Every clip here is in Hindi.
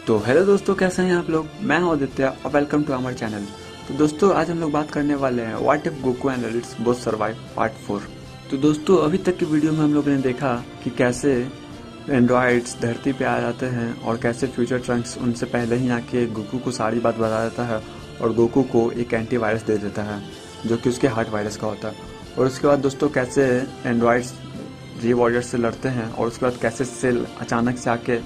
तो हेलो दोस्तों, कैसे हैं आप लोग। मैं हूं आदित्य और वेलकम टू आवर चैनल। तो दोस्तों, आज हम लोग बात करने वाले हैं what if Goku and रेडिट्स both survive part 4। तो दोस्तों, अभी तक की वीडियो में हम लोगों ने देखा कि कैसे एंड्रॉइड्स धरती पे आ जाते हैं और कैसे फ्यूचर ट्रंक्स उनसे पहले ही आके गोकू को सारी बात बता देता है और गोकू को एक एंटीवायरस दे देता है जो कि उसके हार्ट वायरस का होता है। और उसके बाद दोस्तों, कैसे एंड्रॉइड्स जी वॉरियर्स से लड़ते हैं और उसके बाद कैसे सेल अचानक से आके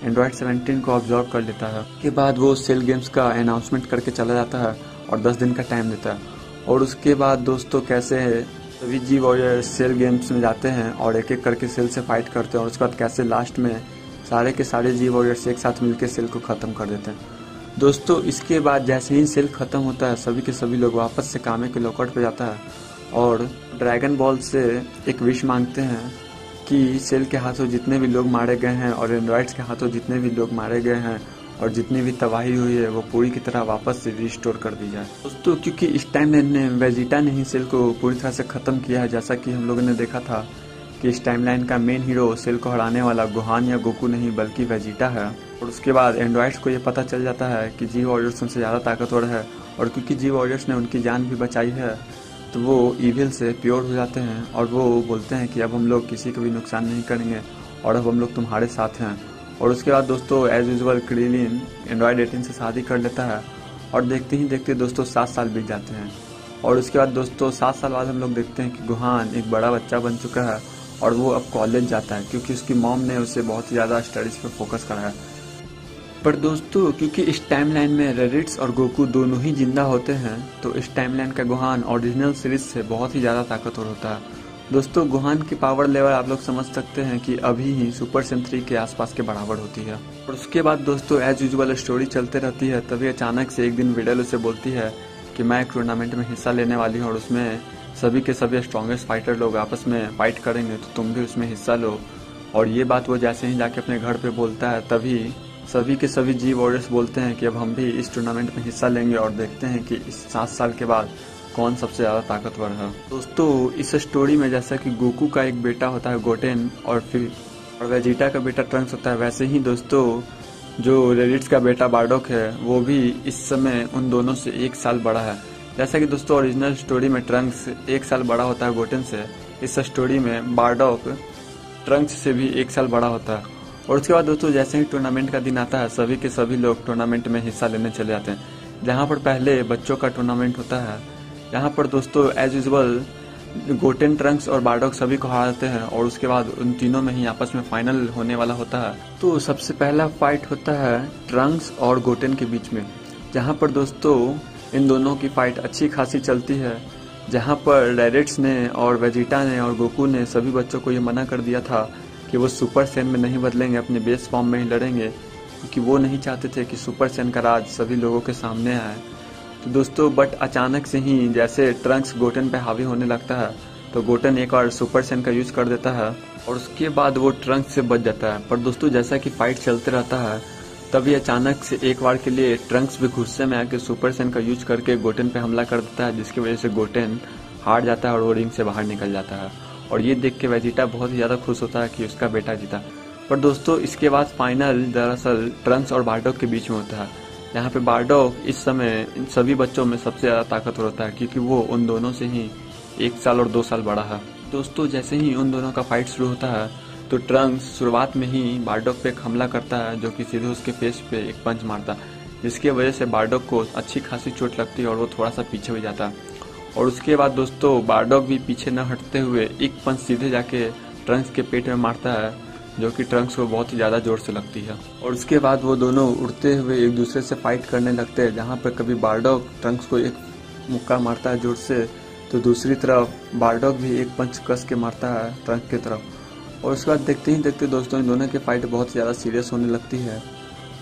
एंड्रॉइड 17 को ऑब्जर्व कर लेता है। के बाद वो सेल गेम्स का अनाउंसमेंट करके चला जाता है और 10 दिन का टाइम देता है। और उसके बाद दोस्तों, कैसे सभी जी वॉरियर सेल गेम्स में जाते हैं और एक एक करके सेल से फाइट करते हैं और उसके बाद कैसे लास्ट में सारे के सारे जी वॉरियर्स एक साथ मिलकर सेल को ख़त्म कर देते हैं। दोस्तों, इसके बाद जैसे ही सेल ख़त्म होता है, सभी के सभी लोग वापस से कामे के लॉकआउट पे जाता है और ड्रैगन बॉल से एक विश मांगते हैं कि सेल के हाथों जितने भी लोग मारे गए हैं और एंड्रॉइड्स के हाथों जितने भी लोग मारे गए हैं और जितनी भी तबाही हुई है वो पूरी की तरह वापस से रिस्टोर कर दी जाए। दोस्तों, क्योंकि इस टाइम ने वेजिटा ने ही सेल को पूरी तरह से ख़त्म किया है, जैसा कि हम लोगों ने देखा था कि इस टाइमलाइन का मेन हीरो सेल को हराने वाला गोहान या गोकू नहीं बल्कि वेजिटा है। और उसके बाद एंड्रॉइड्स को ये पता चल जाता है कि जी वॉरियर्स उनसे ज़्यादा ताकतवर है और क्योंकि जी वॉरियर्स ने उनकी जान भी बचाई है तो वो ईविल से प्योर हो जाते हैं और वो बोलते हैं कि अब हम लोग किसी को भी नुकसान नहीं करेंगे और अब हम लोग तुम्हारे साथ हैं। और उसके बाद दोस्तों, एज यूजुअल क्रिलिन एंड्रॉइड 18 से शादी कर लेता है और देखते ही देखते दोस्तों 7 साल बीत जाते हैं। और उसके बाद दोस्तों 7 साल बाद हम लोग देखते हैं कि गोहान एक बड़ा बच्चा बन चुका है और वो अब कॉलेज जाता है क्योंकि उसकी मॉम ने उसे बहुत ही ज़्यादा स्टडीज़ पर फोकस करा है। पर दोस्तों, क्योंकि इस टाइमलाइन में रेडिट्स और गोकू दोनों ही जिंदा होते हैं तो इस टाइमलाइन का गोहान ओरिजिनल सीरीज से बहुत ही ज़्यादा ताकतवर होता है। दोस्तों, गोहान की पावर लेवल आप लोग समझ सकते हैं कि अभी ही सुपर सेन 3 के आसपास के बराबर होती है। और उसके बाद दोस्तों, एज यूजुअल स्टोरी चलते रहती है। तभी अचानक से एक दिन विडल उसे बोलती है कि मैं एक टूर्नामेंट में हिस्सा लेने वाली हूँ और उसमें सभी के सभी स्ट्रॉन्गेस्ट फाइटर लोग आपस में फाइट करेंगे, तो तुम भी उसमें हिस्सा लो। और ये बात वो जैसे ही जाके अपने घर पे बोलता है, तभी सभी के सभी जी वॉरियर्स बोलते हैं कि अब हम भी इस टूर्नामेंट में हिस्सा लेंगे और देखते हैं कि इस 7 साल के बाद कौन सबसे ज़्यादा ताकतवर है। दोस्तों, इस स्टोरी में जैसा कि गोकू का एक बेटा होता है गोटेन और वेजिटा का बेटा ट्रंक्स होता है, वैसे ही दोस्तों जो रेडिट्स का बेटा बार्डोक है वो भी इस समय उन दोनों से 1 साल बड़ा है। जैसा कि दोस्तों ओरिजिनल स्टोरी में ट्रंक्स 1 साल बड़ा होता है गोटेन से, इस स्टोरी में बार्डोक ट्रंक्स से भी 1 साल बड़ा होता है। और उसके बाद दोस्तों, जैसे ही टूर्नामेंट का दिन आता है, सभी के सभी लोग टूर्नामेंट में हिस्सा लेने चले जाते हैं। जहां पर पहले बच्चों का टूर्नामेंट होता है, जहां पर दोस्तों एज यूजुअल गोटेन, ट्रंक्स और बार्डोक सभी को हराते हैं और उसके बाद उन तीनों में ही आपस में फाइनल होने वाला होता है। तो सबसे पहला फाइट होता है ट्रंक्स और गोटेन के बीच में, जहाँ पर दोस्तों इन दोनों की फाइट अच्छी खासी चलती है। जहाँ पर रेडिट्स ने और वेजिटा ने और गोकू ने सभी बच्चों को ये मना कर दिया था कि वो सुपर सेन में नहीं बदलेंगे, अपने बेस फॉर्म में ही लड़ेंगे, क्योंकि वो नहीं चाहते थे कि सुपर सेन का राज सभी लोगों के सामने आए। तो दोस्तों, बट अचानक से ही जैसे ट्रंक्स गोटेन पे हावी होने लगता है तो गोटेन एक और सुपर सेन का यूज कर देता है और उसके बाद वो ट्रंक्स से बच जाता है। पर दोस्तों, जैसा कि फाइट चलते रहता है, तभी अचानक से एक बार के लिए ट्रंक्स भी गुस्से में आके सुपर सेन का यूज करके गोटेन पे हमला कर देता है, जिसकी वजह से गोटेन हार जाता है और वो रिंग से बाहर निकल जाता है। और ये देख के वेजिटा बहुत ही ज़्यादा खुश होता है कि उसका बेटा जीता। पर दोस्तों, इसके बाद फाइनल दरअसल ट्रंक्स और बार्डोक के बीच में होता है, जहाँ पे बार्डोक इस समय इन सभी बच्चों में सबसे ज़्यादा ताकतवर होता है क्योंकि वो उन दोनों से ही 1 साल और 2 साल बड़ा है। दोस्तों, जैसे ही उन दोनों का फाइट शुरू होता है तो ट्रंक्स शुरुआत में ही बार्डोक पे एक हमला करता है जो कि सीधे उसके फेस पे एक पंच मारता है, जिसकी वजह से बार्डोक को अच्छी खासी चोट लगती है और वो थोड़ा सा पीछे हो जाता है। और उसके बाद दोस्तों, बार्डोक भी पीछे न हटते हुए एक पंच सीधे जाके ट्रंक्स के पेट में मारता है, जो कि ट्रंक्स को बहुत ही ज़्यादा जोर से लगती है। और उसके बाद वो दोनों उड़ते हुए एक दूसरे से फाइट करने लगते हैं, जहाँ पर कभी बार्डोक ट्रंक्स को एक मुक्का मारता है जोर से, तो दूसरी तरफ बार्डोक भी एक पंच कस के मारता है ट्रंक्स की तरफ। और उसके बाद देखते ही देखते दोस्तों इन दोनों की फाइट बहुत ही ज़्यादा सीरियस होने लगती है।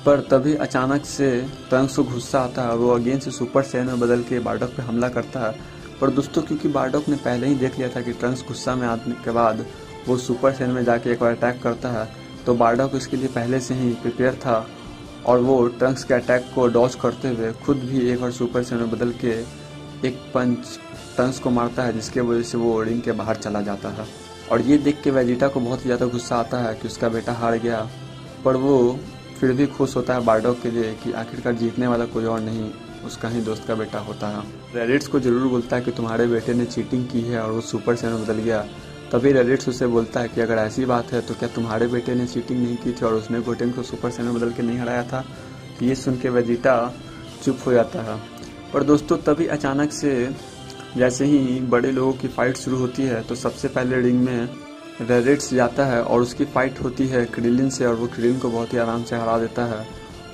पर तभी अचानक से ट्रंक्स को गुस्सा आता है और वो अगेन से सुपर सेन में बदल के बार्डोक पे हमला करता है। पर दोस्तों, क्योंकि बार्डोक ने पहले ही देख लिया था कि ट्रंक्स गुस्सा में आने के बाद वो सुपर सेन में जाके एक बार अटैक करता है, तो बार्डोक इसके लिए पहले से ही प्रिपेयर था और वो ट्रंक्स के अटैक को डॉज करते हुए खुद भी एक बार सुपर सेन में बदल के एक पंच ट्रंक्स को मारता है, जिसके वजह से वो रिंग के बाहर चला जाता है। और ये देख के वेजिटा को बहुत ज़्यादा गुस्सा आता है कि उसका बेटा हार गया, पर वो फिर भी खुश होता है बार्डोक के लिए कि आखिरकार जीतने वाला कोई और नहीं, उसका ही दोस्त का बेटा होता है। रेडिट्स को जरूर बोलता है कि तुम्हारे बेटे ने चीटिंग की है और वो सुपर सैयन में बदल गया। तभी रेडिट्स उसे बोलता है कि अगर ऐसी बात है तो क्या तुम्हारे बेटे ने चीटिंग नहीं की थी और उसने गोटेन को सुपर सैयन में बदल के नहीं हराया था। तो ये सुन के वेजिटा चुप हो जाता है। पर दोस्तों तभी अचानक से जैसे ही बड़े लोगों की फाइट शुरू होती है तो सबसे पहले रिंग में रेडिट्स जाता है और उसकी फाइट होती है क्रिलिन से और वो क्रिलिन को बहुत ही आराम से हरा देता है।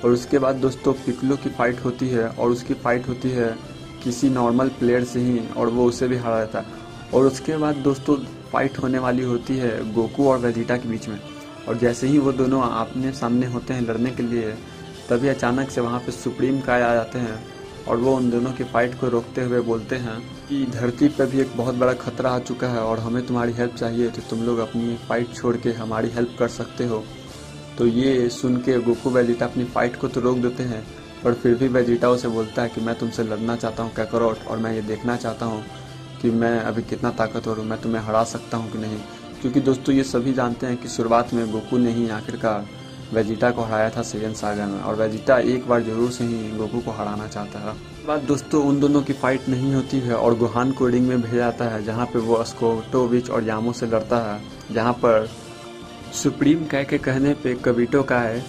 और उसके बाद दोस्तों पिक्लो की फाइट होती है और उसकी फाइट होती है किसी नॉर्मल प्लेयर से ही और वो उसे भी हरा देता है। और उसके बाद दोस्तों फाइट होने वाली होती है गोकू और वेजिटा के बीच में। और जैसे ही वो दोनों आमने सामने होते हैं लड़ने के लिए तभी अचानक से वहाँ पे सुप्रीम काय आ जाते हैं और वो उन दोनों की फाइट को रोकते हुए बोलते हैं कि धरती पर भी एक बहुत बड़ा खतरा आ चुका है और हमें तुम्हारी हेल्प चाहिए, तो तुम लोग अपनी फाइट छोड़ के हमारी हेल्प कर सकते हो। तो ये सुन के गोकू वेजिटा अपनी फाइट को तो रोक देते हैं, पर फिर भी वेजिटा उसे बोलता है कि मैं तुमसे लड़ना चाहता हूँ काकारोट, और मैं ये देखना चाहता हूँ कि मैं अभी कितना ताकतवर हूँ, मैं तुम्हें हरा सकता हूँ कि नहीं। क्योंकि दोस्तों ये सभी जानते हैं कि शुरुआत में गोकू ने ही आखिरकार वेजिटा को हराया था सैयन सागा में, और वेजिटा एक बार जरूर से ही गोकू को हराना चाहता है। बात दोस्तों उन दोनों की फाइट नहीं होती है और गोहान को रिंग में भेजा जाता है जहाँ पे वो स्कोटोविच और यामो से लड़ता है, जहाँ पर सुप्रीम काय के कहने पे कबिटो काय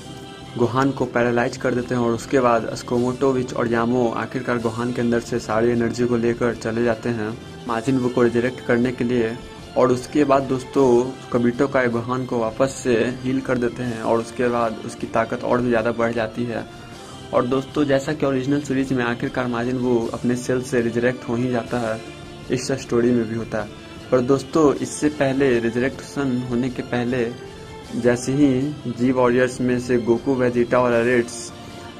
गोहान को पैरालाइज कर देते हैं और उसके बाद स्कोमोटोविच और यामो आखिरकार गोहान के अंदर से सारी एनर्जी को लेकर चले जाते हैं माजिन बू को रिजरेक्ट करने के लिए। और उसके बाद दोस्तों कबिटो काय गोहान को वापस से हील कर देते हैं और उसके बाद उसकी ताकत और भी ज़्यादा बढ़ जाती है। और दोस्तों जैसा कि ओरिजिनल सीरीज में आखिरकार माजिन बू अपने सेल से रिजरेक्ट हो ही जाता है, इस स्टोरी में भी होता है। पर दोस्तों इससे पहले रिजरेक्शन होने के पहले जैसे ही जी वॉरियर्स में से गोकू वेजिटा और रेडिट्स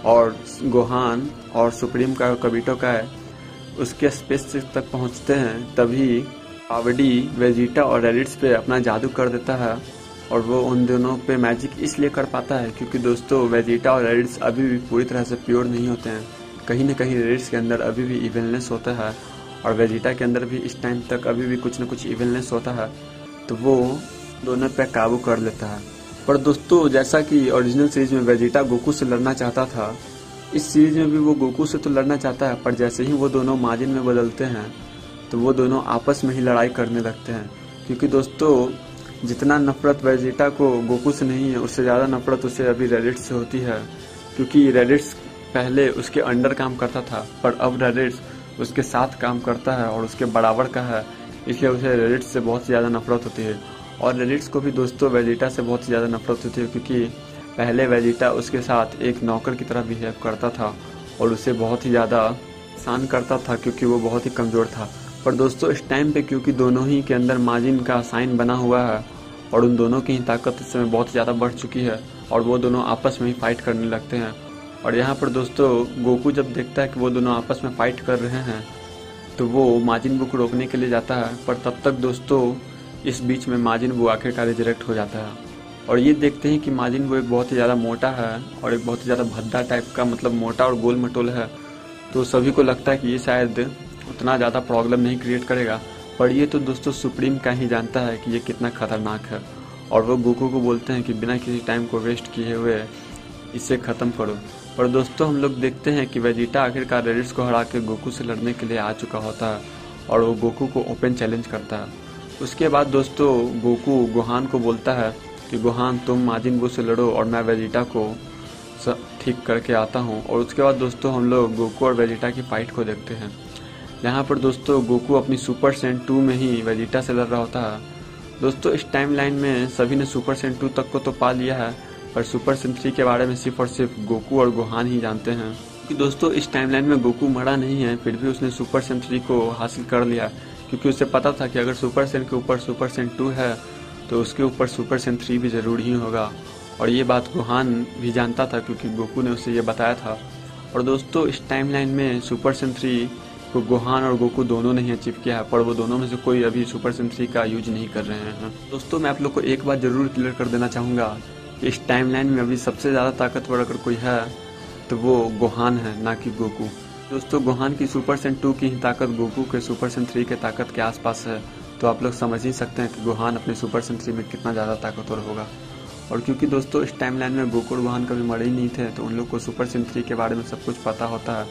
और गोहान और सुप्रीम का कबिटो का उसके स्पेस तक पहुंचते हैं तभी आवडी वेजिटा और रेडिट्स पे अपना जादू कर देता है। और वो उन दोनों पे मैजिक इसलिए कर पाता है क्योंकि दोस्तों वेजिटा और रेडिट्स अभी भी पूरी तरह से प्योर नहीं होते हैं, कहीं ना कहीं रेडिट्स के अंदर अभी भी इविलनेस होता है और वेजिटा के अंदर भी इस टाइम तक अभी भी कुछ न कुछ इविलनेस होता है, तो वो दोनों पे काबू कर लेता है। पर दोस्तों जैसा कि ओरिजिनल सीरीज में वेजिटा गोकू से लड़ना चाहता था, इस सीरीज में भी वो गोकू से तो लड़ना चाहता है, पर जैसे ही वो दोनों माजिन में बदलते हैं तो वो दोनों आपस में ही लड़ाई करने लगते हैं। क्योंकि दोस्तों जितना नफरत वेजिटा को गोकू से नहीं है उससे ज़्यादा नफरत उसे अभी रेडिट्स से होती है, क्योंकि रेडिट्स पहले उसके अंडर काम करता था पर अब रेडिट्स उसके साथ काम करता है और उसके बराबर का है, इसलिए उसे रेडिट्स से बहुत ज़्यादा नफरत होती है। और रेडिट्स को भी दोस्तों वेजिटा से बहुत ज़्यादा नफरत होती है क्योंकि पहले वेजिटा उसके साथ एक नौकर की तरह बिहेव करता था और उसे बहुत ही ज़्यादा आसान करता था क्योंकि वो बहुत ही कमज़ोर था। पर दोस्तों इस टाइम पे क्योंकि दोनों ही के अंदर माजिन का साइन बना हुआ है और उन दोनों की ही ताकत इस समय बहुत ज़्यादा बढ़ चुकी है और वो दोनों आपस में ही फाइट करने लगते हैं। और यहाँ पर दोस्तों गोकू जब देखता है कि वो दोनों आपस में फाइट कर रहे हैं तो वो माजिन बू को रोकने के लिए जाता है, पर तब तक दोस्तों इस बीच में माजिन बू आखिरकार रिजरेक्ट हो जाता है। और ये देखते हैं कि माजिन बू एक बहुत ही ज़्यादा मोटा है और एक बहुत ही ज़्यादा भद्दा टाइप का, मतलब मोटा और गोल मटोल है, तो सभी को लगता है कि ये शायद उतना ज़्यादा प्रॉब्लम नहीं क्रिएट करेगा। पर ये तो दोस्तों सुप्रीम का ही जानता है कि ये कितना खतरनाक है और वो गोकू को बोलते हैं कि बिना किसी टाइम को वेस्ट किए हुए इसे ख़त्म करो। पर दोस्तों हम लोग देखते हैं कि वेजिटा आखिरकार रेडिट्स को हरा के गोकू से लड़ने के लिए आ चुका होता है और वो गोकू को ओपन चैलेंज करता है। उसके बाद दोस्तों गोकू गोहान को बोलता है कि गोहान तुम माजिन बू से लड़ो और मैं वेजिटा को ठीक करके आता हूँ। और उसके बाद दोस्तों हम लोग गोकू और वेजिटा की फाइट को देखते हैं, यहाँ पर दोस्तों गोकू अपनी सुपर सैयन 2 में ही वेजिटा से लड़ रहा होता है। दोस्तों इस टाइमलाइन में सभी ने सुपर सैयन 2 तक को तो पा लिया है, पर सुपर सैयन 3 के बारे में सिर्फ और सिर्फ गोकू और गोहान ही जानते हैं। क्योंकि दोस्तों इस टाइमलाइन में गोकू मरा नहीं है, फिर भी उसने सुपर सैयन 3 को हासिल कर लिया, क्योंकि उसे पता था कि अगर सुपर सैयन के ऊपर सुपर सैयन 2 है तो उसके ऊपर सुपर सैयन 3 भी जरूर ही होगा। और ये बात गोहान भी जानता था क्योंकि गोकू ने उसे ये बताया था। और दोस्तों इस टाइमलाइन में सुपर सैयन 3 को गोहान और गोकू दोनों ने ही अचीव किया है, पर वो दोनों में से कोई अभी सुपर सैयन 3 का यूज नहीं कर रहे हैं। दोस्तों मैं आप लोग को एक बात जरूर क्लियर कर देना चाहूँगा कि इस टाइमलाइन में अभी सबसे ज़्यादा ताकतवर अगर कोई है तो वो गोहान है, ना कि गोकू। दोस्तों गोहान की सुपर सैयन 2 की ही ताकत गोकू के सुपर सैयन 3 के ताकत के आसपास है, तो आप लोग समझ ही सकते हैं कि गोहान अपने सुपर सैयन 3 में कितना ज़्यादा ताकतवर होगा। और क्योंकि दोस्तों इस टाइमलाइन में गोकू और गोहान कभी मरे ही नहीं थे, तो उन लोग को सुपर सेन 3 के बारे में सब कुछ पता होता है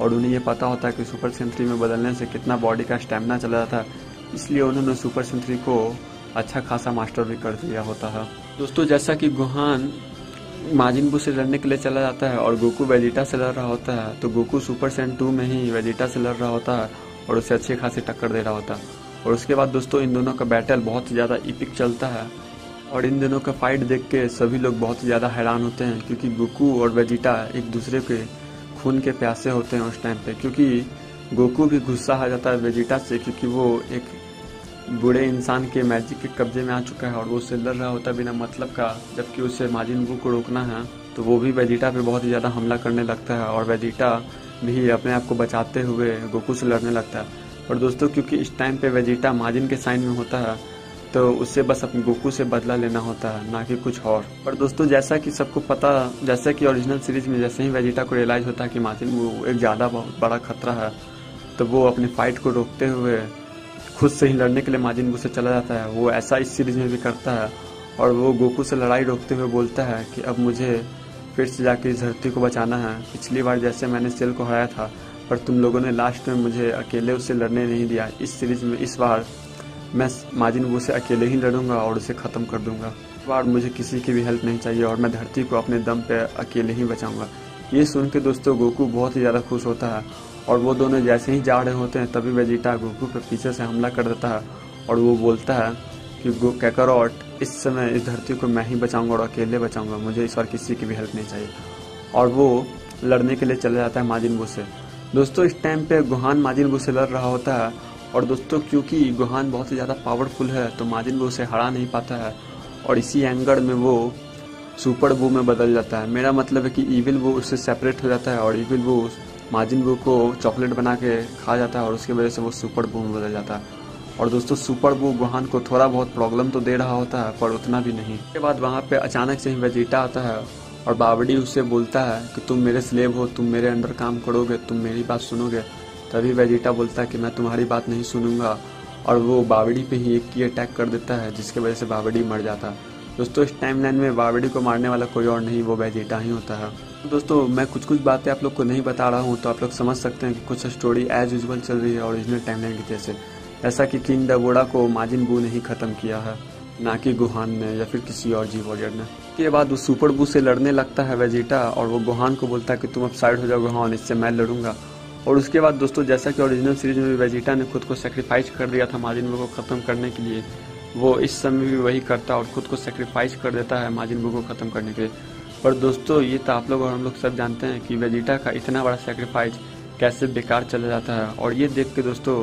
और उन्हें ये पता होता है कि सुपर सेन 3 में बदलने से कितना बॉडी का स्टेमिना चला जाता है, इसलिए उन्होंने सुपर सेन 3 को अच्छा खासा मास्टर भी कर दिया होता है। दोस्तों जैसा कि गोहान माजिन बू से लड़ने के लिए चला जाता है और गोकू वेजिटा से लड़ रहा होता है, तो गोकू सुपर सेन 2 में ही वेजिटा से लड़ रहा होता है और उसे अच्छी खासी टक्कर दे रहा होता है। और उसके बाद दोस्तों इन दोनों का बैटल बहुत ही ज़्यादा इपिक चलता है और इन दोनों का फाइट देख के सभी लोग बहुत ही ज़्यादा हैरान होते हैं, क्योंकि गोकू और वेजिटा एक दूसरे के खून के प्यासे होते हैं उस टाइम पे। क्योंकि गोकू भी गुस्सा आ जाता है वेजिटा से, क्योंकि वो एक बूढ़े इंसान के मैजिक के कब्जे में आ चुका है और वो उससे लड़ रहा होता है बिना मतलब का, जबकि उसे माजिन बू को रोकना है। तो वो भी वेजिटा पे बहुत ही ज़्यादा हमला करने लगता है और वेजिटा भी अपने आप को बचाते हुए गोकू से लड़ने लगता है। और दोस्तों क्योंकि इस टाइम पे वेजिटा माजिन के साइन में होता है, तो उससे बस अपने गोकू से बदला लेना होता है, ना कि कुछ और। पर दोस्तों जैसा कि सबको पता, जैसा कि ओरिजिनल सीरीज में जैसे ही वेजिटा को रियलाइज होता है कि माजिन वो एक ज़्यादा बहुत बड़ा खतरा है, तो वो अपनी फाइट को रोकते हुए खुद से ही लड़ने के लिए माजिन बू से चला जाता है। वो ऐसा इस सीरीज में भी करता है और वो गोकू से लड़ाई रोकते हुए बोलता है कि अब मुझे फिर से जाके इस धरती को बचाना है। पिछली बार जैसे मैंने सेल को हराया था, पर तुम लोगों ने लास्ट में मुझे अकेले उससे लड़ने नहीं दिया। इस सीरीज में इस बार मैं माजिन बू से अकेले ही लड़ूंगा और उसे ख़त्म कर दूंगा। इस बार मुझे किसी की भी हेल्प नहीं चाहिए और मैं धरती को अपने दम पे अकेले ही बचाऊंगा। ये सुन के दोस्तों गोकू बहुत ही ज़्यादा खुश होता है और वो दोनों जैसे ही जा रहे होते हैं तभी वेजिटा गोकू पे पीछे से हमला कर देता है और वो बोलता है कि कैकारोट, इस समय इस धरती को मैं ही बचाऊंगा और अकेले बचाऊंगा, मुझे इस बार किसी की भी हेल्प नहीं चाहिए। और वो लड़ने के लिए चला जाता है माजिन बू से। दोस्तों इस टाइम पे गोहान माजिन बू से लड़ रहा होता है और दोस्तों क्योंकि गोहान बहुत ही ज़्यादा पावरफुल है, तो माजिन बू उसे हरा नहीं पाता है और इसी एंगर में वो सुपर बू में बदल जाता है। मेरा मतलब है कि इविल बू उससे सेपरेट हो जाता है और इविल बू माजिन बू को चॉकलेट बना के खा जाता है और उसकी वजह से वो सुपर बू में बदल जाता है। और दोस्तों सुपर बू गोहान को थोड़ा बहुत प्रॉब्लम तो दे रहा होता है, पर उतना भी नहीं। उसके बाद वहाँ पे अचानक से ही वेजिटा आता है और बावड़ी उससे बोलता है कि तुम मेरे स्लेव हो, तुम मेरे अंडर काम करोगे, तुम मेरी बात सुनोगे। तभी वेजिटा बोलता है कि मैं तुम्हारी बात नहीं सुनूंगा और वो बावड़ी पे ही एक की अटैक कर देता है, जिसकी वजह से बावड़ी मर जाता है। दोस्तों इस टाइमलाइन में बावड़ी को मारने वाला कोई और नहीं, वो वेजिटा ही होता है। दोस्तों मैं कुछ बातें आप लोग को नहीं बता रहा हूँ, तो आप लोग समझ सकते हैं कि कुछ स्टोरी एज यूजुअल चल रही है ओरिजिनल टाइमलाइन की जैसे। ऐसा कि किंग डबोडा को माजिन बू ने ही खत्म किया है, ना कि गोहान ने या फिर किसी और जी वॉरियर ने। इसके बाद वो सुपर बू से लड़ने लगता है वेजिटा और वो गोहान को बोलता है कि तुम अब साइड हो जाओ गोहान, इससे मैं लड़ूंगा। और उसके बाद दोस्तों जैसा कि ओरिजिनल सीरीज में भी वेजिटा ने खुद को सेक्रीफाइस कर दिया था माजिन बू को ख़त्म करने के लिए, वो इस समय भी वही करता है और खुद को सेक्रीफाइस कर देता है माजिन बू को ख़त्म करने के लिए। पर दोस्तों ये तो आप लोग और हम लोग सब जानते हैं कि वेजिटा का इतना बड़ा सेक्रीफाइस कैसे बेकार चला जाता है। और ये देख के दोस्तों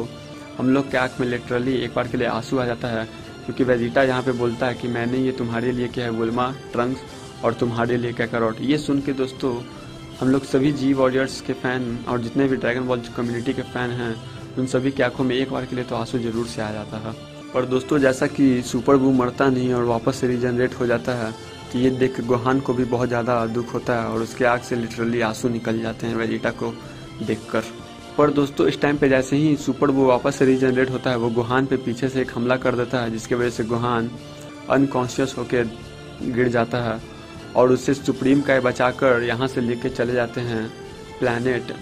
हम लोग के आँख में लिटरली एक बार के लिए आंसू आ जाता है, क्योंकि वेजिटा यहाँ पे बोलता है कि मैंने ये तुम्हारे लिए किया है बुल्मा, ट्रंक्स, और तुम्हारे लिए कैकारोट। ये सुन के दोस्तों हम लोग सभी जी वॉरियर्स के फ़ैन और जितने भी ड्रैगन बॉल कम्युनिटी के फ़ैन हैं, उन सभी की आंखों में एक बार के लिए तो आंसू जरूर से आ जाता है। पर दोस्तों जैसा कि सुपर बू मरता नहीं और वापस से रीजनरेट हो जाता है, तो ये देख के गोहान को भी बहुत ज़्यादा दुख होता है और उसके आँख से लिटरली आंसू निकल जाते हैं वेजिटा को देखकर। पर दोस्तों इस टाइम पे जैसे ही सुपर बू वापस से रीजनरेट होता है, वो गोहान पे पीछे से एक हमला कर देता है, जिसकी वजह से गोहान अनकॉन्शियस होकर गिर जाता है और उससे सुप्रीम काय बचाकर यहाँ से लेके चले जाते हैं प्लैनेट,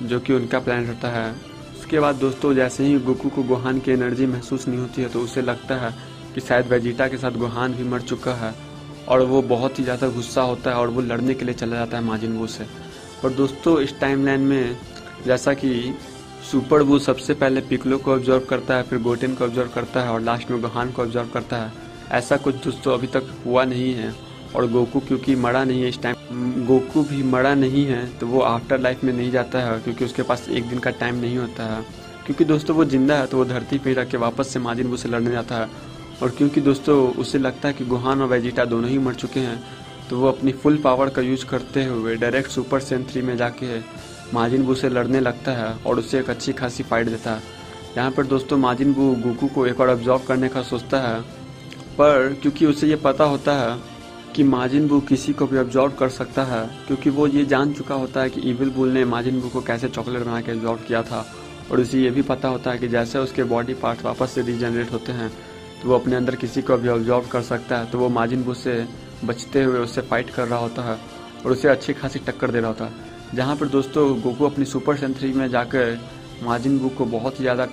जो कि उनका प्लैनेट होता है। उसके बाद दोस्तों जैसे ही गोकू को गोहान की एनर्जी महसूस नहीं होती है, तो उसे लगता है कि शायद वेजिटा के साथ गोहान भी मर चुका है और वो बहुत ही ज़्यादा गुस्सा होता है और वो लड़ने के लिए चला जाता है माजिन बू से। और दोस्तों इस टाइमलाइन में जैसा कि सुपर बू सबसे पहले पिकलो को ऑब्जर्व करता है, फिर गोटेन को ऑब्जर्व करता है और लास्ट में गोहान को ऑब्जर्व करता है, ऐसा कुछ दोस्तों अभी तक हुआ नहीं है। और गोकू क्योंकि मरा नहीं है, इस टाइम गोकू भी मरा नहीं है, तो वो आफ्टर लाइफ में नहीं जाता है, क्योंकि उसके पास एक दिन का टाइम नहीं होता है। क्योंकि दोस्तों वो जिंदा है, तो वो धरती पे रख के वापस से माजिन बू से लड़ने जाता है। और क्योंकि दोस्तों उसे लगता है कि गोहान और वेजिटा दोनों ही मर चुके हैं, तो वो अपनी फुल पावर का यूज करते हुए डायरेक्ट सुपर सेन 3 में जाके माजिन बू से लड़ने लगता है और उससे एक अच्छी खासी फाइट देता है। यहाँ पर दोस्तों माजिन बू गोकू को एक और ऑब्जर्व करने का सोचता है, पर क्योंकि उसे ये पता होता है कि माजिन बू किसी को भी ऑब्जर्व कर सकता है, क्योंकि वो ये जान चुका होता है कि इविल बुल ने माजिन बू को कैसे चॉकलेट बना के ऑब्जर्व किया था। और उसे ये भी पता होता है कि जैसे उसके बॉडी पार्ट वापस से रीजनरेट होते हैं, तो वो अपने अंदर किसी को भी ऑब्जर्व कर सकता है। तो वो माजिन बू से बचते हुए उससे फाइट कर रहा होता है और उसे अच्छी खासी टक्कर दे रहा होता है। जहाँ पर दोस्तों गोकू अपनी सुपर सैयन 3 में जाकर माजिन बू को बहुत ही ज़्यादा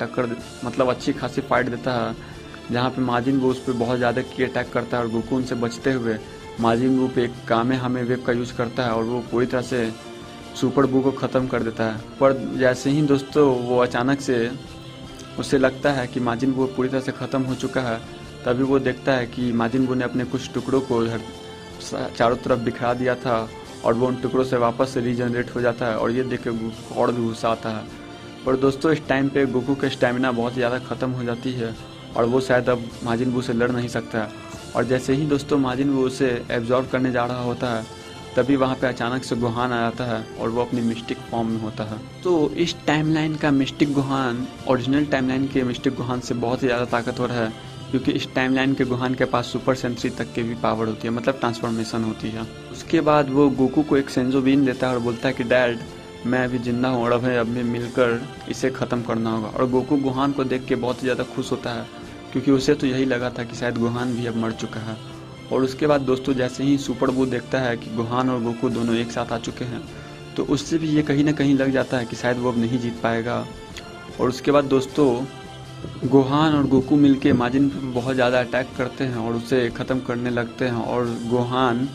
मतलब अच्छी खासी फाइट देता है, जहाँ पे माजिन बू उस पर बहुत ज़्यादा की अटैक करता है और गोकू उनसे बचते हुए माजिन बू पे एक कामेहामे वेव का यूज़ करता है और वो पूरी तरह से सुपर बू को ख़त्म कर देता है। पर जैसे ही दोस्तों वो अचानक से उसे लगता है कि माजिन बू पूरी तरह से ख़त्म हो चुका है, तभी वो देखता है कि माजिन बू ने अपने कुछ टुकड़ों को चारों तरफ बिखरा दिया था और वो उन टुकड़ों से वापस से रीजनरेट हो जाता है और ये देख के और भी गुस्सा आता है। पर दोस्तों इस टाइम पे गोकू का स्टैमिना बहुत ज़्यादा ख़त्म हो जाती है और वो शायद अब माजिन बू से लड़ नहीं सकता है। और जैसे ही दोस्तों माजिन बू उसे एब्जॉर्ब करने जा रहा होता है, तभी वहाँ पे अचानक से गोहान आ जाता है और वो अपनी मिस्टिक फॉर्म में होता है। तो इस टाइमलाइन का मिस्टिक गोहान ओरिजिनल टाइमलाइन के मिस्टिक गोहान से बहुत ही ज़्यादा ताकतवर है, क्योंकि इस टाइमलाइन के गोहान के पास सुपर सैयन 3 तक की भी पावर होती है, मतलब ट्रांसफॉर्मेशन होती है। उसके बाद वो गोकू को एक सेंजो बीन देता है और बोलता है कि डैड मैं अभी जिंदा हूँ और अभी मिलकर इसे ख़त्म करना होगा। और गोकू गोहान को देख के बहुत ही ज़्यादा खुश होता है, क्योंकि उसे तो यही लगा था कि शायद गोहान भी अब मर चुका है। और उसके बाद दोस्तों जैसे ही सुपर बू देखता है कि गोहान और गोकू दोनों एक साथ आ चुके हैं, तो उससे भी ये कहीं ना कहीं लग जाता है कि शायद वो अब नहीं जीत पाएगा। और उसके बाद दोस्तों गोहान और गोकू मिलके माजिन पे बहुत ज़्यादा अटैक करते हैं और उसे ख़त्म करने लगते हैं। और गोहान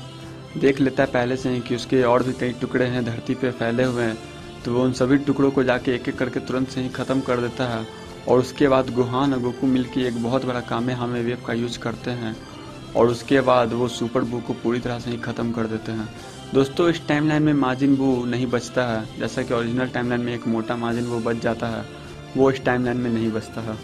देख लेता है पहले से ही कि उसके और भी कई टुकड़े हैं धरती पे फैले हुए हैं, तो वो उन सभी टुकड़ों को जाके एक एक करके तुरंत से ही ख़त्म कर देता है। और उसके बाद गोहान और गोकू मिलके एक बहुत बड़ा कामेहामे वेव का यूज करते हैं और उसके बाद वो सुपर बू को पूरी तरह से ही ख़त्म कर देते हैं। दोस्तों इस टाइमलाइन में माजिन बू नहीं बचता है, जैसा कि ओरिजिनल टाइमलाइन में एक मोटा माजिन बू बच जाता है, वो इस टाइमलाइन में नहीं बचता है।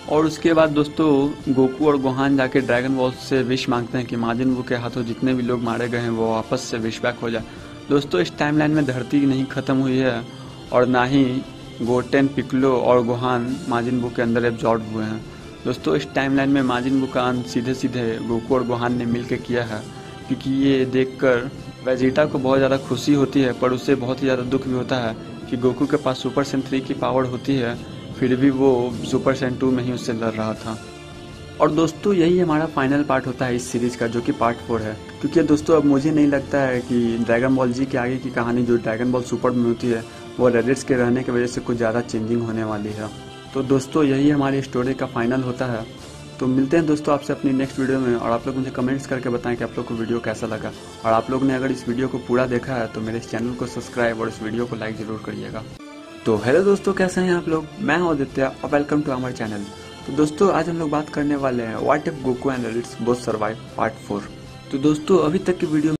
और उसके बाद दोस्तों गोकू और गोहान जाके ड्रैगन बॉल से विश मांगते हैं कि माजिन बू के हाथों जितने भी लोग मारे गए हैं वो वापस से विश बैक हो जाए। दोस्तों इस टाइमलाइन में धरती नहीं ख़त्म हुई है और ना ही गोटेन, पिकलो और गोहान माजिन बू के अंदर एब्जॉर्ब हुए हैं। दोस्तों इस टाइमलाइन में माजिन बू का अंत सीधे सीधे गोकू और गोहान ने मिलकर किया है, क्योंकि ये देखकर वेजिटा को बहुत ज़्यादा खुशी होती है, पर उससे बहुत ही ज़्यादा दुख भी होता है कि गोकू के पास सुपर सैयन 3 की पावर होती है, फिर भी वो सुपर सैयन 2 में ही उससे लड़ रहा था। और दोस्तों यही हमारा फाइनल पार्ट होता है इस सीरीज़ का, जो कि पार्ट 4 है। क्योंकि दोस्तों अब मुझे नहीं लगता है कि ड्रैगन बॉल जी के आगे की कहानी जो ड्रैगन बॉल सुपर में होती है वो रेडिट्स के रहने की वजह से कुछ ज़्यादा चेंजिंग होने वाली है। तो दोस्तों यही हमारी स्टोरी का फाइनल होता है। तो मिलते हैं दोस्तों आपसे अपनी नेक्स्ट वीडियो में, और आप लोग मुझे कमेंट्स करके बताएं कि आप लोग को वीडियो कैसा लगा। और आप लोग ने अगर इस वीडियो को पूरा देखा है तो मेरे इस चैनल को सब्सक्राइब और इस वीडियो को लाइक ज़रूर करिएगा। तो हेलो दोस्तों, कैसे हैं आप लोग? मैं हूं आदित्य और वेलकम टू आवर चैनल। तो दोस्तों आज हम लोग बात करने वाले हैं what if Goku and रेडिट्स both survive part 4। तो दोस्तों अभी तक की वीडियो